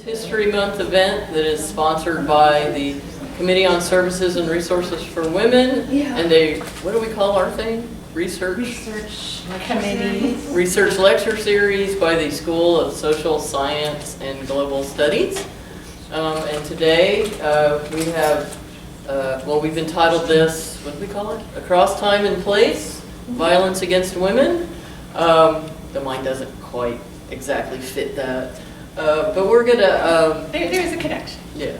History Month event that is sponsored by the Committee on Services and Resources for Women and a, what do we call our thing? Research Committee. Research lecture series by the School of Social Science and Global Studies. And today we have, we've entitled this, what do we call it? Across Time and Place, Violence Against Women. The mine doesn't quite exactly fit that. But we're gonna... There's a connection. Yeah.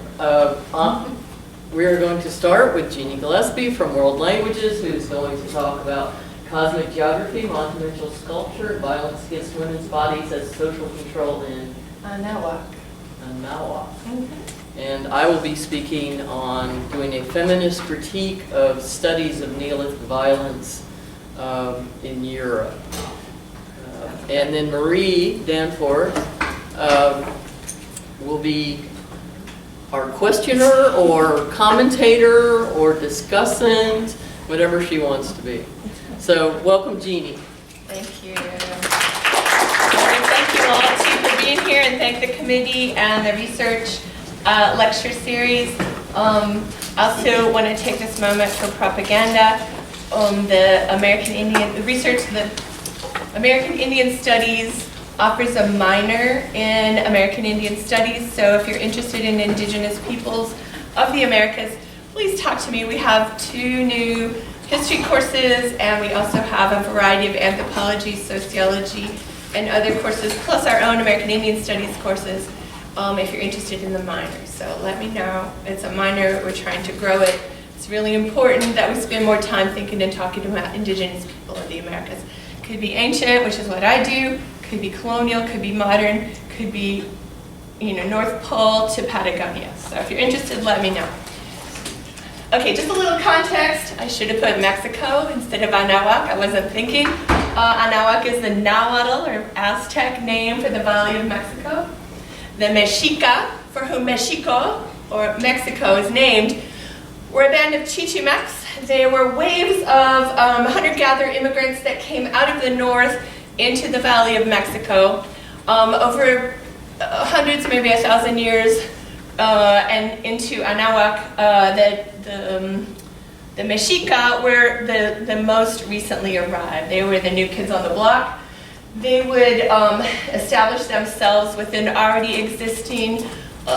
We are going to start with Jeannie Gillespie from World Languages, who's going to talk about cosmic geography, monumental sculpture, violence against women's bodies as social control in Anáhuac. And I will be speaking on doing a feminist critique of studies of Neolithic violence in Europe. And then Marie Danforth will be our questioner or commentator or discussant, whatever she wants to be. So welcome, Jeannie. Thank you. And thank you all too for being here, and thank the committee and the research lecture series. Also want to take this moment for propaganda. The American Indian Studies offers a minor in American Indian Studies, so if you're interested in indigenous peoples of the Americas, please talk to me. We have 2 new history courses, and we also have a variety of anthropology, sociology, and other courses, plus our own American Indian Studies courses, if you're interested in the minor. So let me know. It's a minor. We're trying to grow it. It's really important that we spend more time thinking and talking about indigenous people of the Americas. Could be ancient, which is what I do. Could be colonial, could be modern, could be, North Pole to Patagonia. So if you're interested, let me know. Okay, just a little context. I should have put Mexico instead of Anáhuac. I wasn't thinking. Anáhuac is the Nahuatl or Aztec name for the Valley of Mexico. The Mexica, for whom Mexico or Mexico is named, were a band of Chichimecs. They were waves of hunter-gatherer immigrants that came out of the north into the Valley of Mexico over hundreds, maybe 1,000 years, and into Anáhuac. The Mexica were the most recently arrived. They were the new kids on the block. They would establish themselves within already existing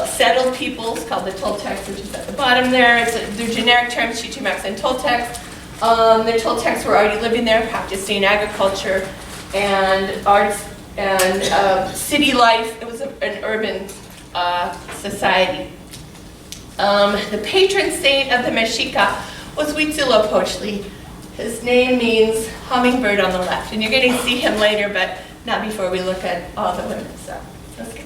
settled peoples called the Toltecs, which is at the bottom there. They're generic terms, Chichimecs and Toltecs. The Toltecs were already living there, practicing agriculture and arts and city life. It was an urban society. The patron saint of the Mexica was Huitzilopochtli. His name means hummingbird on the left, and you're going to see him later, but not before we look at all the women. So let's go.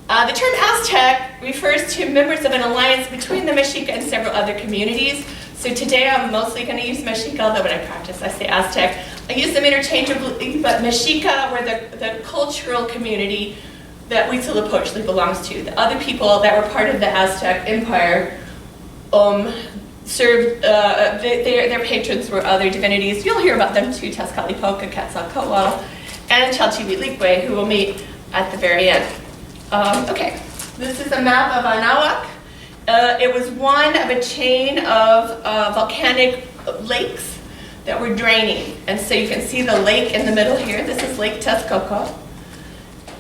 The term Aztec refers to members of an alliance between the Mexica and several other communities. So today I'm mostly going to use Mexica, although when I practice I say Aztec. I use them interchangeably, but Mexica were the cultural community that Huitzilopochtli belongs to. The other people that were part of the Aztec Empire served, their patrons were other divinities. You'll hear about them too, Tezcatlipoca, Quetzalcoatl, and Chalchihuitlicue, who we'll meet at the very end. Okay, this is a map of Anáhuac. It was one of a chain of volcanic lakes that were draining. And so you can see the lake in the middle here. This is Lake Texcoco.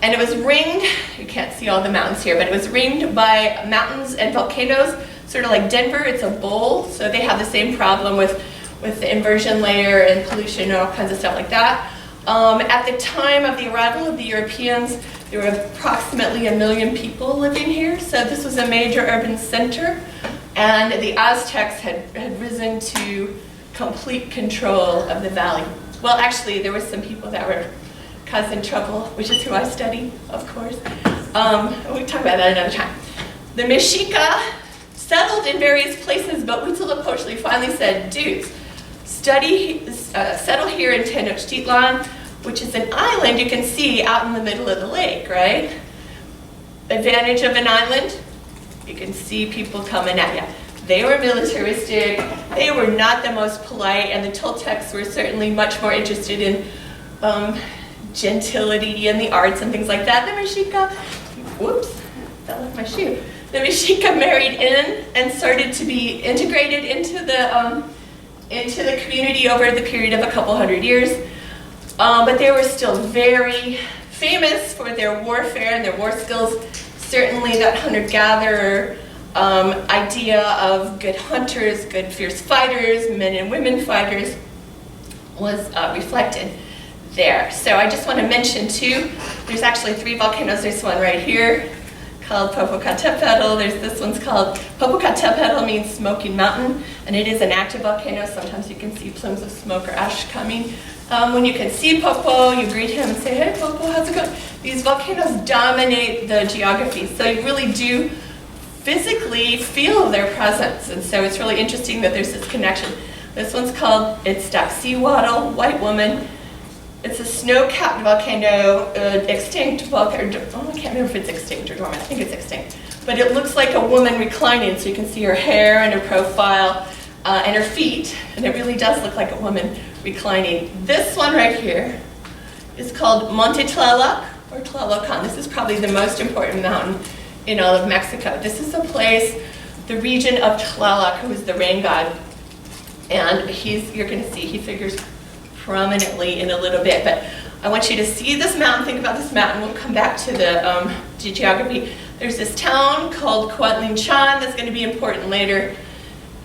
And it was ringed, you can't see all the mountains here, but it was ringed by mountains and volcanoes, sort of like Denver. It's a bowl, so they have the same problem with the inversion layer and pollution and all kinds of stuff like that. At the time of the arrival of the Europeans, there were approximately 1 million people living here, so this was a major urban center, and the Aztecs had risen to complete control of the valley. Well, actually, there were some people that were causing trouble, which is who I study, of course. We can talk about that another time. The Mexica settled in various places, but Huitzilopochtli finally said, dudes, settle here in Tenochtitlan, which is an island you can see out in the middle of the lake, right? Advantage of an island, you can see people coming at you. They were militaristic, they were not the most polite, and the Toltecs were certainly much more interested in gentility and the arts and things like that. The Mexica, whoops, with my shoe. The Mexica married in and started to be integrated into the community over the period of a couple hundred years. But they were still very famous for their warfare and their war skills. Certainly that hunter-gatherer idea of good hunters, good fierce fighters, men and women fighters was reflected there. So I just want to mention too, there's actually 3 volcanoes. There's one right here called Popocatépetl. There's this one's called, Popocatépetl means smoking mountain, and it is an active volcano. Sometimes you can see plumes of smoke or ash coming. When you can see Popo, you greet him and say, hey Popo, how's it going? These volcanoes dominate the geography, so you really do physically feel their presence, and so it's really interesting that there's this connection. This one's called Iztaccíhuatl, White Woman. It's a snow-capped volcano, extinct volcano. Oh, I can't remember if it's extinct or dormant. I think it's extinct. But it looks like a woman reclining, so you can see her hair and her profile and her feet, and it really does look like a woman reclining. This one right here is called Monte Tlaloc, or Tlalocan. This is probably the most important mountain in all of Mexico. This is a place, the region of Tlaloc, who is the rain god, and you're going to see, he figures prominently in a little bit, but I want you to see this mountain, think about this mountain. We'll come back to the geography. There's this town called Coatlinchan that's going to be important later,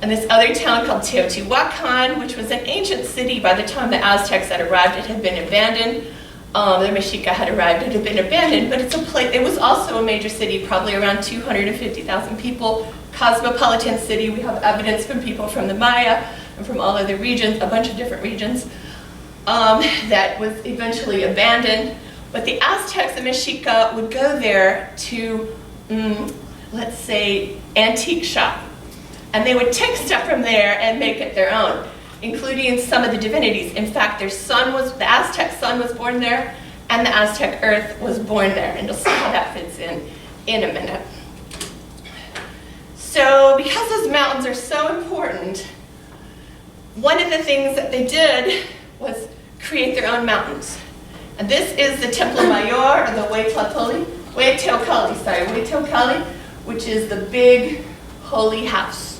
and this other town called Teotihuacan, which was an ancient city. By the time the Aztecs had arrived, it had been abandoned. The Mexica had arrived, it had been abandoned, but it's a place. It was also a major city, probably around 250,000 people, cosmopolitan city. We have evidence from people from the Maya and from all other regions, a bunch of different regions, that was eventually abandoned. But the Aztecs and Mexica would go there to, let's say, antique shop. And they would take stuff from there and make it their own, including some of the divinities. In fact, the Aztec sun was born there, and the Aztec earth was born there. And you'll see how that fits in a minute. So because those mountains are so important, one of the things that they did was create their own mountains. And this is the Templo Mayor, or the Hueyteocalli, which is the big holy house.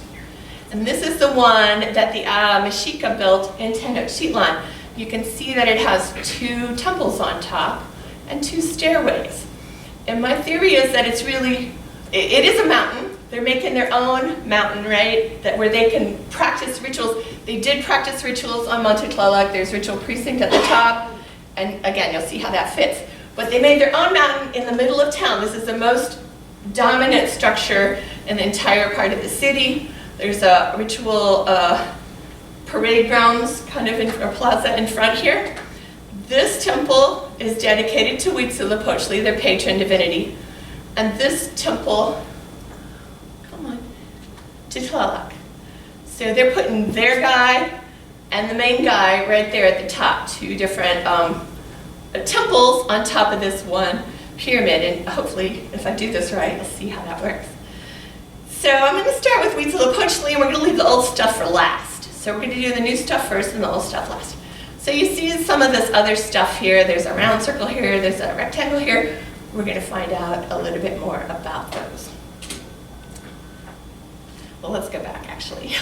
And this is the one that the Mexica built in Tenochtitlan. You can see that it has 2 temples on top and 2 stairways. And my theory is that it is a mountain. They're making their own mountain, right? Where they can practice rituals. They did practice rituals on Monte Tlaloc. There's ritual precinct at the top. And again, you'll see how that fits. But they made their own mountain in the middle of town. This is the most dominant structure in the entire part of the city. There's a ritual parade grounds, kind of a plaza in front here. This temple is dedicated to Huitzilopochtli, their patron divinity. And this temple, to Tlaloc. So they're putting their guy and the main guy right there at the top, 2 different temples on top of this one pyramid. And hopefully, if I do this right, you'll see how that works. So I'm going to start with Huitzilopochtli, and we're going to leave the old stuff for last. So we're going to do the new stuff first and the old stuff last. So you see some of this other stuff here. There's a round circle here. There's a rectangle here. We're going to find out a little bit more about those. Well, let's go back, actually.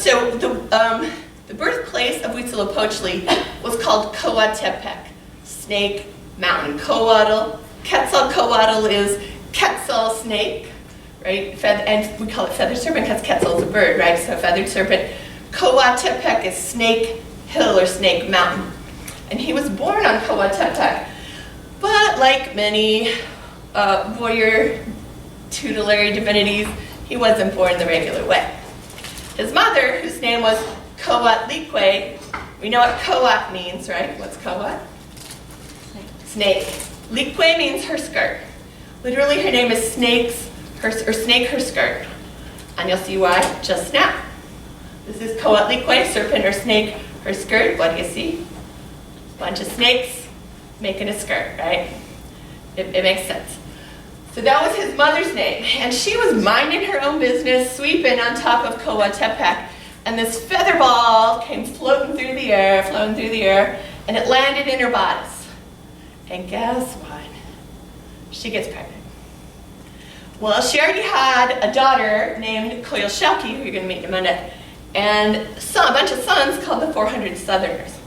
So the birthplace of Huitzilopochtli was called Coatepec, Snake Mountain. Quetzalcoatl is Quetzal snake, right? And we call it feathered serpent because Quetzal is a bird, right? So feathered serpent. Coatepec is Snake Hill or Snake Mountain. And he was born on Coatepec. But like many warrior tutelary divinities, he wasn't born the regular way. His mother, whose name was Coatlicue, we know what Coat means, right? What's Coat? Snake. Licue means her skirt. Literally, her name is Snake, her skirt. And you'll see why just now. This is Coatlicue, serpent or snake, her skirt. What do you see? Bunch of snakes making a skirt, right? It makes sense. So that was his mother's name. And she was minding her own business, sweeping on top of Coatepec. And this feather ball came floating through the air, and it landed in her bodice. And guess what? she gets pregnant. Well, she already had a daughter named Coyolxauhqui, who you're going to meet in a minute, and a bunch of sons called the 400 Southerners.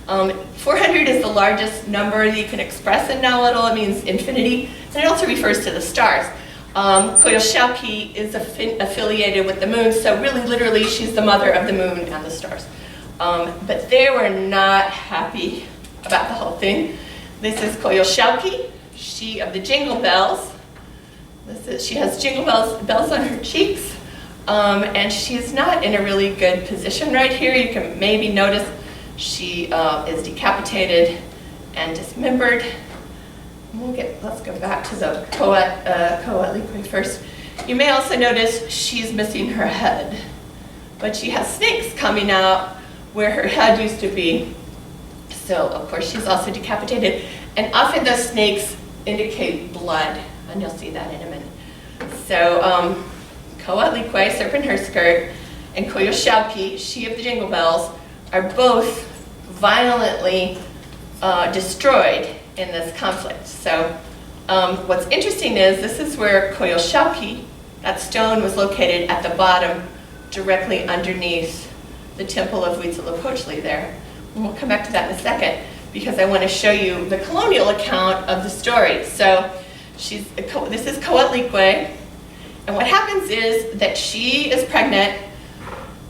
400 is the largest number that you can express in Nahuatl. It means infinity, and it also refers to the stars. Coyolxauhqui is affiliated with the moon, so really, literally, she's the mother of the moon and the stars. But they were not happy about the whole thing. This is Coyolxauhqui, she of the jingle bells. She has jingle bells on her cheeks, and she's not in a really good position right here. You can maybe notice she is decapitated and dismembered. Let's go back to the Coatlicue first. You may also notice she's missing her head, but she has snakes coming out where her head used to be. So of course she's also decapitated, and often those snakes indicate blood, and you'll see that in a minute. So Coatlicue, serpent her skirt, and Coyolxauhqui, she of the jingle bells, are both violently destroyed in this conflict. So what's interesting is this is where Coyolxauhqui, that stone, was located at the bottom, directly underneath the temple of Huitzilopochtli there. And we'll come back to that in a second, because I want to show you the colonial account of the story. So this is Coatlicue, and what happens is that she is pregnant.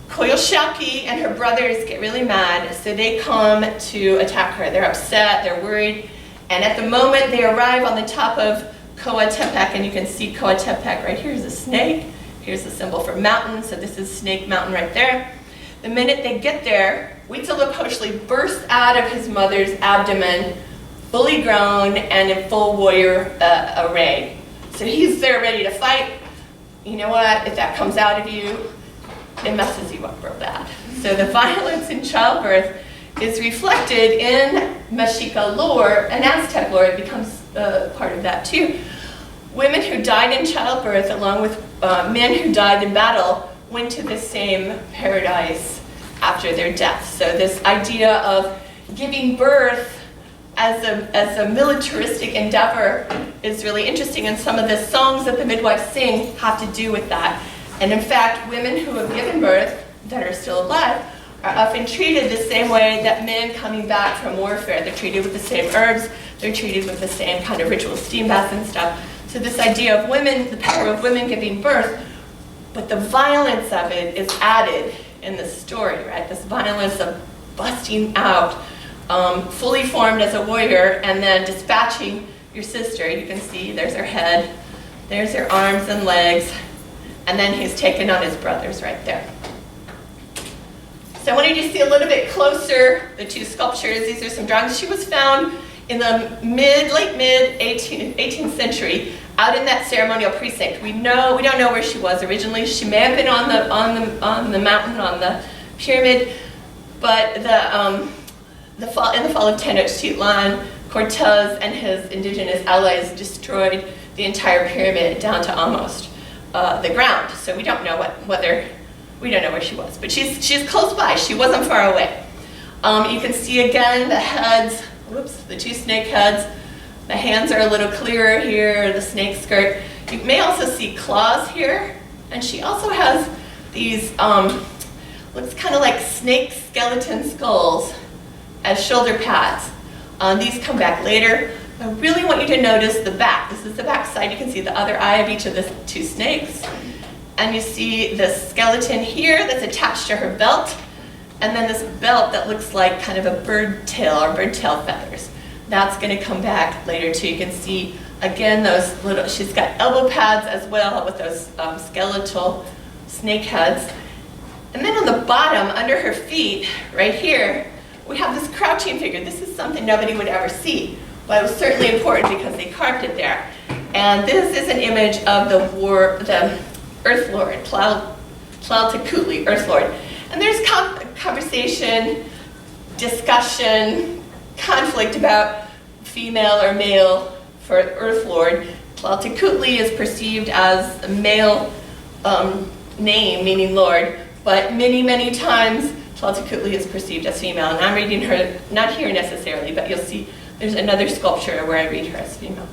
Coyolxauhqui and her brothers get really mad, so they come to attack her. They're upset, they're worried, and at the moment they arrive on the top of Coatepec, and you can see Coatepec right here is a snake. Here's the symbol for mountain, so this is Snake Mountain right there. The minute they get there, Huitzilopochtli bursts out of his mother's abdomen, fully grown and in full warrior array. So he's there ready to fight. You know what? If that comes out of you, it messes you up real bad. So the violence in childbirth is reflected in Mexica lore and Aztec lore. It becomes part of that too. Women who died in childbirth, along with men who died in battle, went to the same paradise after their death. So this idea of giving birth as a militaristic endeavor is really interesting, and some of the songs that the midwives sing have to do with that. And in fact, women who have given birth that are still alive are often treated the same way that men coming back from warfare. They're treated with the same herbs, they're treated with the same kind of ritual steam baths and stuff. So this idea of women, the power of women giving birth, but the violence of it is added in the story, right? This violence of busting out, fully formed as a warrior, and then dispatching your sister. You can see there's her head, there's her arms and legs, and then he's taken on his brothers right there. So I wanted you to see a little bit closer the two sculptures. These are some drawings. She was found in the late mid 18th century out in that ceremonial precinct. We don't know where she was originally. She may have been on the mountain, on the pyramid, but in the fall of Tenochtitlan, Cortez and his indigenous allies destroyed the entire pyramid down to almost the ground. So we don't know we don't know where she was, but she's close by. She wasn't far away. You can see again the heads. The two snake heads. The hands are a little clearer here, the snake skirt. You may also see claws here, and she also has these, looks kind of like snake skeleton skulls as shoulder pads. These come back later. I really want you to notice the back. This is the back side. You can see the other eye of each of the two snakes. And you see the skeleton here that's attached to her belt, and then this belt that looks like kind of a bird tail or bird tail feathers. That's going to come back later too. You can see again those little, she's got elbow pads as well with those skeletal snake heads. And then on the bottom, under her feet, right here, we have this crouching figure. This is something nobody would ever see, but it was certainly important because they carved it there. And this is an image of the Earth Lord, Tlaltecuhtli, Earth Lord. And there's conversation, discussion, conflict about female or male for Earth Lord. Tlaltecuhtli is perceived as a male name, meaning Lord, but many, many times Tlaltecuhtli is perceived as female. And I'm reading her, not here necessarily, but you'll see there's another sculpture where I read her as female.